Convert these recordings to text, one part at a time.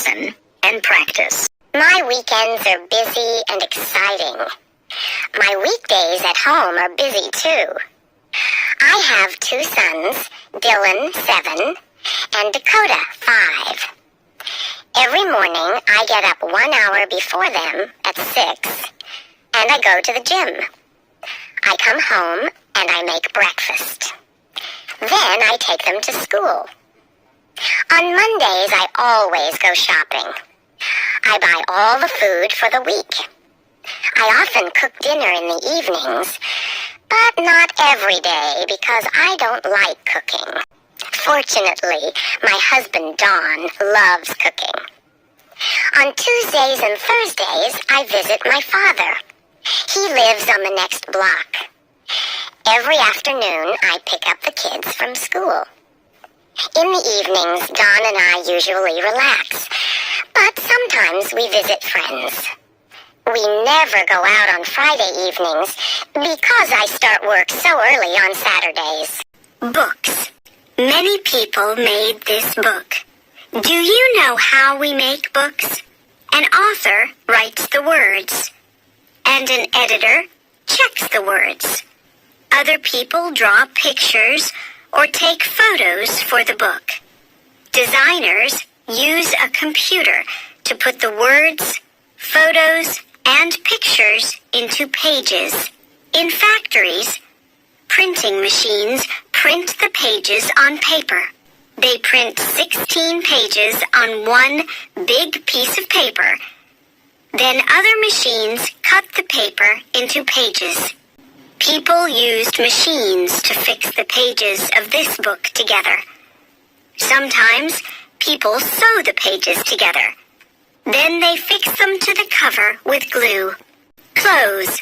listen and practice. My weekends are busy and exciting. My weekdays at home are busy too. I have 2 sons, Dylan, 7, and Dakota, 5. Every morning I get up 1 hour before them at 6, and I go to the gym. I come home and I make breakfast. Then I take them to school. On Mondays I always go shopping. I buy all the food for the week. I often cook dinner in the evenings, but not every day because I don't like cooking. Fortunately, my husband Don loves cooking. On Tuesdays and Thursdays, I visit my father. He lives on the next block. Every afternoon, I pick up the kids from school. In the evenings, Don and I usually relax, but sometimes we visit friends. We never go out on Friday evenings because I start work so early on Saturdays. Books. Many people made this book. Do you know how we make books? An author writes the words, and an editor checks the words. Other people draw pictures or take photos for the book. Designers use a computer to put the words, photos, and pictures into pages. In factories, printing machines print the pages on paper. They print 16 pages on one big piece of paper. Then other machines cut the paper into pages. People used machines to fix the pages of this book together. Sometimes people sew the pages together. Then they fix them to the cover with glue. Clothes.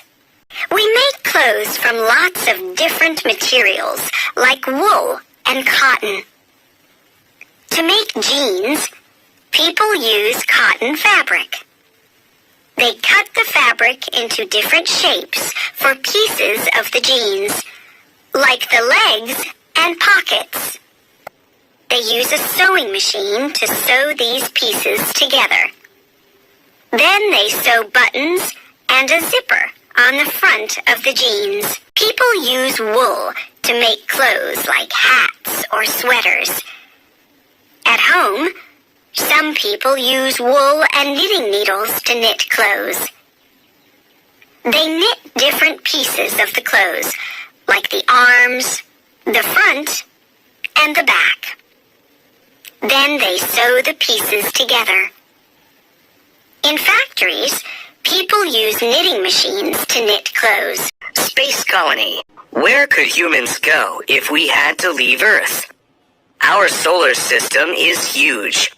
We make clothes from lots of different materials, like wool and cotton. To make jeans, people use cotton fabric. They cut the fabric into different shapes for pieces of the jeans, like the legs and pockets. They use a sewing machine to sew these pieces together. Then they sew buttons and a zipper on the front of the jeans. People use wool to make clothes like hats or sweaters. At home, some people use wool and knitting needles to knit clothes. They knit different pieces of the clothes, like the arms, the front, and the back. Then they sew the pieces together. In factories, people use knitting machines to knit clothes. Space colony. Where could humans go if we had to leave Earth? Our solar system is huge.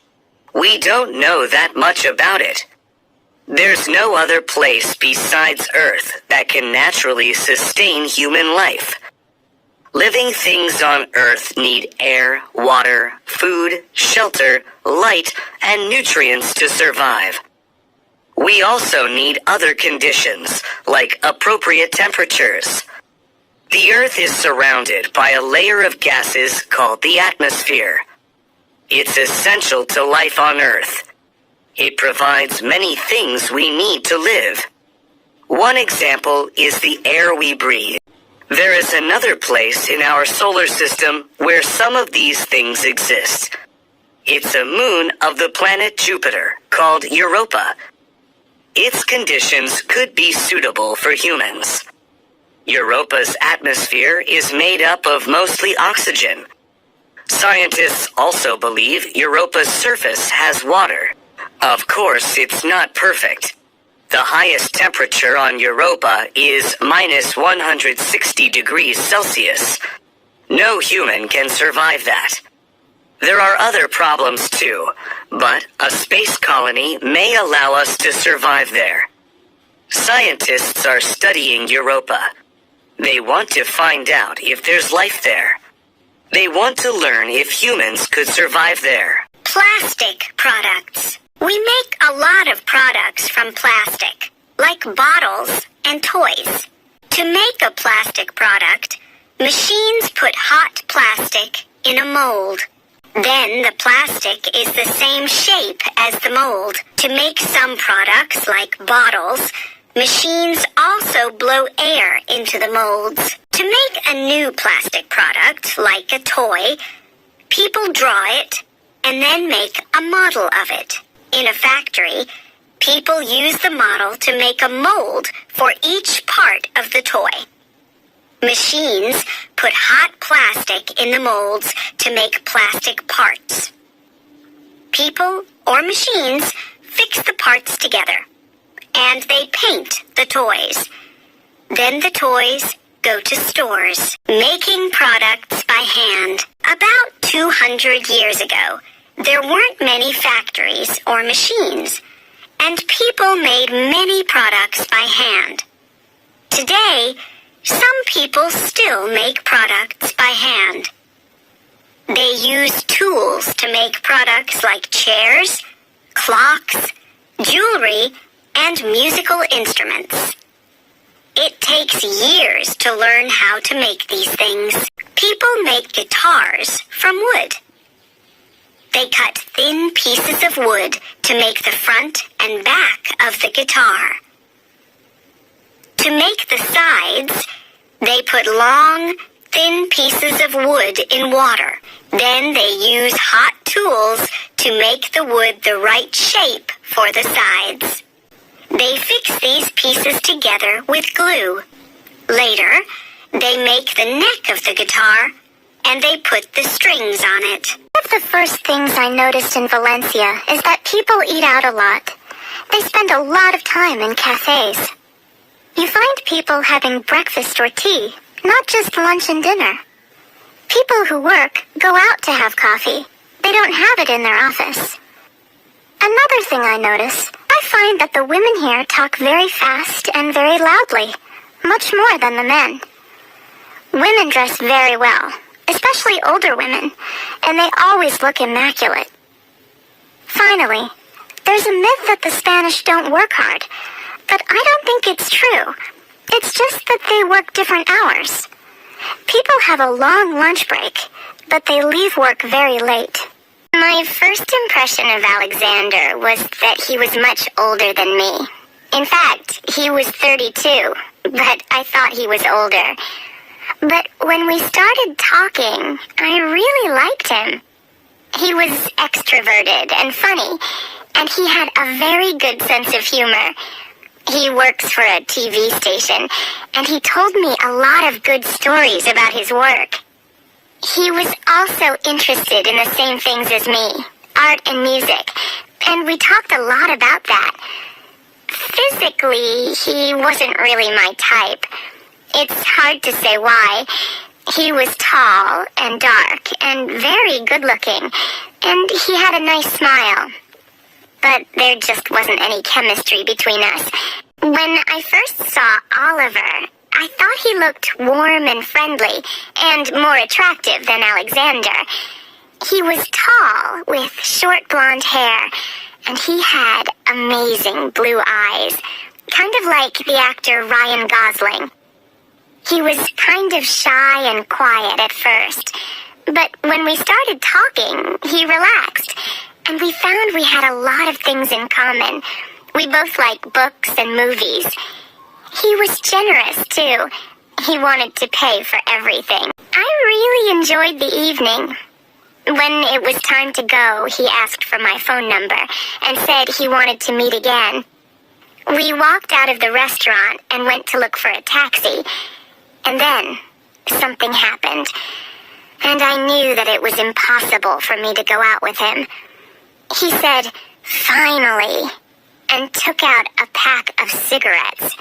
We don't know that much about it. There's no other place besides Earth that can naturally sustain human life. Living things on Earth need air, water, food, shelter, light, and nutrients to survive. We also need other conditions, like appropriate temperatures. The Earth is surrounded by a layer of gases called the atmosphere. It's essential to life on Earth. It provides many things we need to live. One example is the air we breathe. There is another place in our solar system where some of these things exist. It's a moon of the planet Jupiter called Europa. Its conditions could be suitable for humans. Europa's atmosphere is made up of mostly oxygen. Scientists also believe Europa's surface has water. Of course, it's not perfect. The highest temperature on Europa is minus 160 degrees Celsius. No human can survive that. There are other problems too, but a space colony may allow us to survive there. Scientists are studying Europa. They want to find out if there's life there. They want to learn if humans could survive there. Plastic products. We make a lot of products from plastic, like bottles and toys. To make a plastic product, machines put hot plastic in a mold. Then the plastic is the same shape as the mold. To make some products, like bottles, machines also blow air into the molds. To make a new plastic product, like a toy, people draw it and then make a model of it. In a factory, people use the model to make a mold for each part of the toy. Machines put hot plastic in the molds to make plastic parts. People or machines fix the parts together, and they paint the toys. Then the toys go to stores, making products by hand. About 200 years ago, there weren't many factories or machines, and people made many products by hand. Today, some people still make products by hand. They use tools to make products like chairs, clocks, jewelry, and musical instruments. It takes years to learn how to make these things. People make guitars from wood. They cut thin pieces of wood to make the front and back of the guitar. To make the sides, they put long, thin pieces of wood in water. Then they use hot tools to make the wood the right shape for the sides. They fix these pieces together with glue. Later, they make the neck of the guitar, and they put the strings on it. One of the first things I noticed in Valencia is that people eat out a lot. They spend a lot of time in cafes. You find people having breakfast or tea, not just lunch and dinner. People who work go out to have coffee. They don't have it in their office. Another thing I notice, I find that the women here talk very fast and very loudly, much more than the men. Women dress very well, especially older women, and they always look immaculate. Finally, there's a myth that the Spanish don't work hard, but I don't think it's true. It's just that they work different hours. People have a long lunch break, but they leave work very late. My first impression of Alexander was that he was much older than me. In fact, he was 32, but I thought he was older. But when we started talking, I really liked him. He was extroverted and funny, and he had a very good sense of humor. He works for a TV station, and he told me a lot of good stories about his work. He was also interested in the same things as me, art and music, and we talked a lot about that. Physically, he wasn't really my type. It's hard to say why. He was tall and dark and very good-looking, and he had a nice smile. But there just wasn't any chemistry between us. When I first saw Oliver, I thought he looked warm and friendly, and more attractive than Alexander. He was tall, with short blonde hair, and he had amazing blue eyes, kind of like the actor Ryan Gosling. He was kind of shy and quiet at first, but when we started talking, he relaxed, and we found we had a lot of things in common. We both like books and movies. He was generous, too. He wanted to pay for everything. I really enjoyed the evening. When it was time to go, he asked for my phone number and said he wanted to meet again. We walked out of the restaurant and went to look for a taxi. And then, something happened. And I knew that it was impossible for me to go out with him. He said, "Finally," and took out a pack of cigarettes,